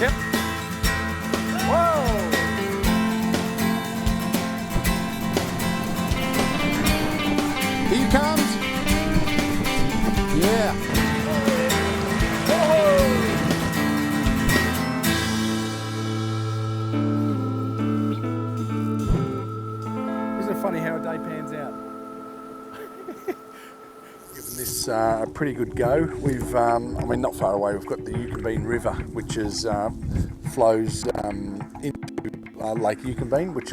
Yep. Whoa! Here he comes. Yeah. Isn't it funny how a day pans out? Giving this a pretty good go. We've, I mean, not far away, we've got the Eucumbene River, which is flows into Lake Eucumbene, which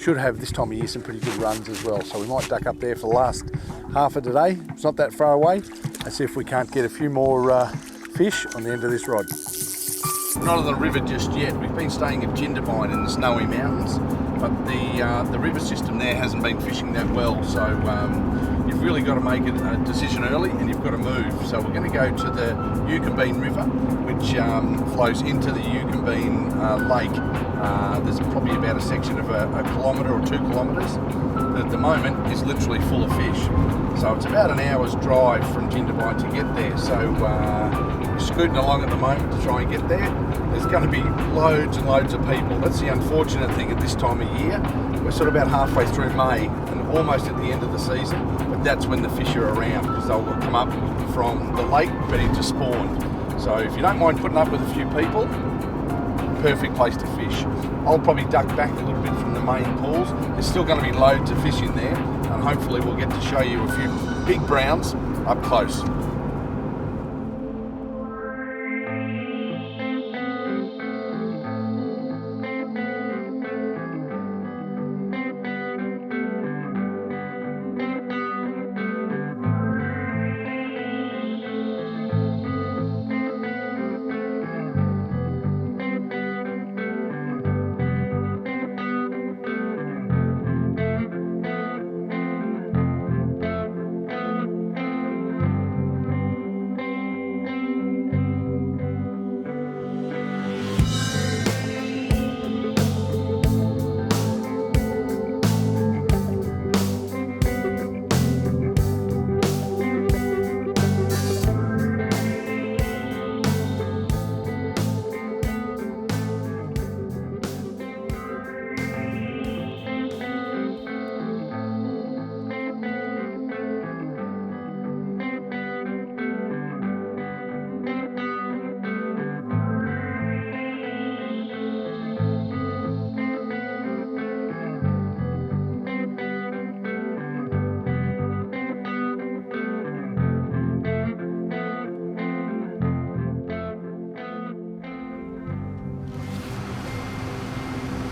should have this time of year some pretty good runs as well. So we might duck up there for the last half of today. It's not that far away. And see if we can't get a few more fish on the end of this rod. Not on the river just yet. We've been staying at Eucumbene in the Snowy Mountains, but the river system there hasn't been fishing that well. So you've really got to make a decision early, and you've got to move. So we're going to go to the Eucumbene River, which flows into the Eucumbene Lake. There's probably about a section of a kilometre or 2 kilometres that at the moment is literally full of fish. So it's about an hour's drive from Eucumbene to get there. So we're scooting along at the moment to try and get there. There's going to be loads and loads of people. That's the unfortunate thing at this time of year. We're sort of about halfway through May and almost at the end of the season, but that's when the fish are around because they'll come up from the lake ready to spawn. So if you don't mind putting up with a few people, perfect place to fish. I'll probably duck back a little bit from the main pools. There's still going to be loads of fish in there, and hopefully we'll get to show you a few big browns up close.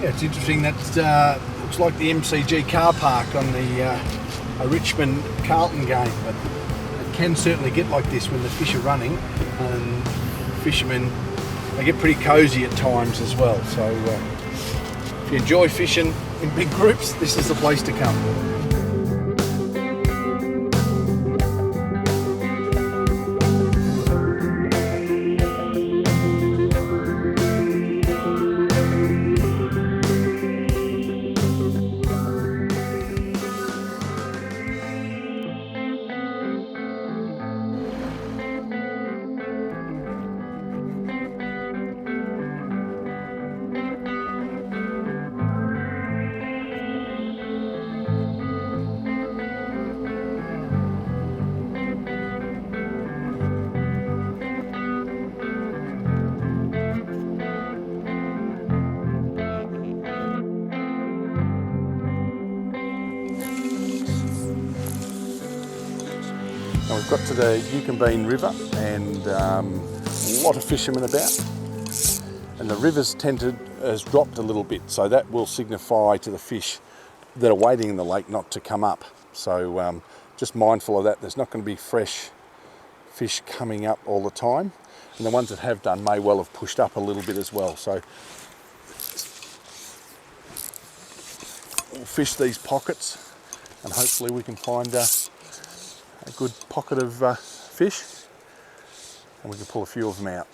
Yeah, it's interesting. That looks like the MCG car park on the Richmond Carlton game, but it can certainly get like this when the fish are running, and fishermen, they get pretty cosy at times as well. So if you enjoy fishing in big groups, this is the place to come. Now we've got to the Eucumbene River, and a lot of fishermen about, and the river's has dropped a little bit, so that will signify to the fish that are waiting in the lake not to come up. So just mindful of that. There's not going to be fresh fish coming up all the time, and the ones that have done may well have pushed up a little bit as well. So we'll fish these pockets, and hopefully we can find a good pocket of fish, and we can pull a few of them out.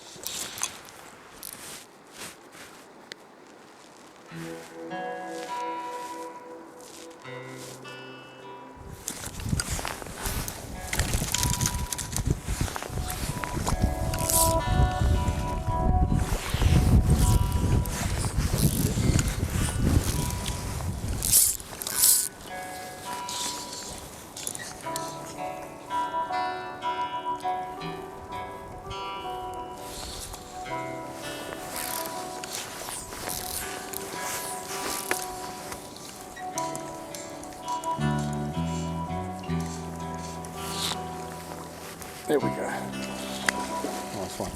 There we go. Nice one.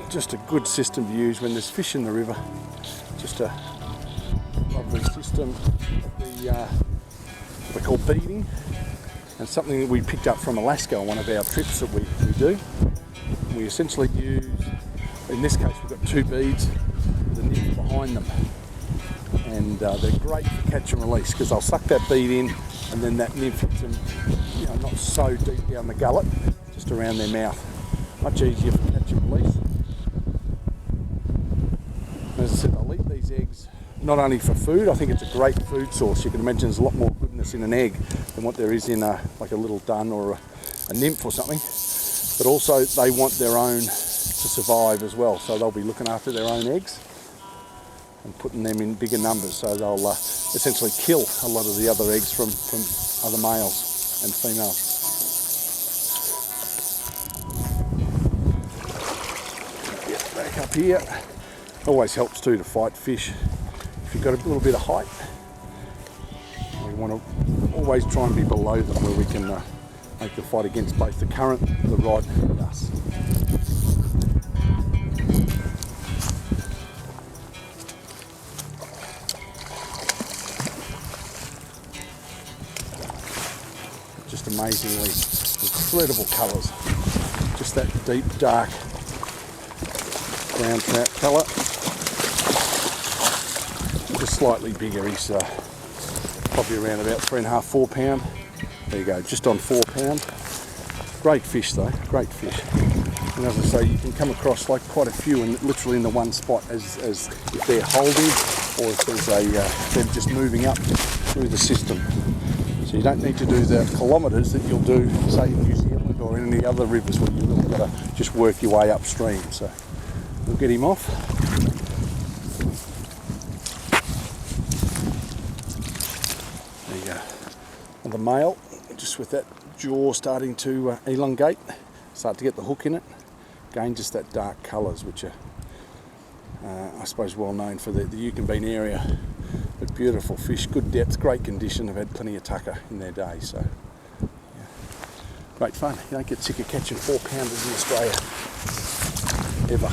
Just a good system to use when there's fish in the river. Just a lovely system. What we call beading, and something that we picked up from Alaska on one of our trips that we do. We essentially use, in this case we've got 2 beads with a nymph behind them, and they're great for catch and release because they'll suck that bead in and then that nymph hits them, you know, not so deep down the gullet, just around their mouth. Much easier for catch and release. As I said, I'll eat these eggs not only for food. I think it's a great food source. You can imagine there's a lot more goodness in an egg than what there is in like a little dun or a nymph or something. But also they want their own to survive as well, so they'll be looking after their own eggs and putting them in bigger numbers, so they'll essentially kill a lot of the other eggs from other males and females. Get back up here. Always helps too to fight fish. If you've got a little bit of height, we want to always try and be below them where we can make the fight against both the current, the rod and us. Just amazingly incredible colours. Just that deep dark brown trout colour. Just slightly bigger, he's probably around about 3.5, 4 pound. There you go, just on 4 pound. Great fish though, great fish. And as I say, you can come across like quite a few and literally in the one spot as if they're holding or if there's they're just moving up through the system. So you don't need to do the kilometres that you'll do, say in New Zealand or in any other rivers where you've really got to just work your way upstream. So we'll get him off. There you go. And the male, just with that jaw starting to elongate, start to get the hook in it. Again, just that dark colours, which are, I suppose, well known for the Eucumbene area. But beautiful fish, good depth, great condition. Have had plenty of tucker in their day, so yeah. Great fun. You don't get sick of catching 4 pounders in Australia, ever.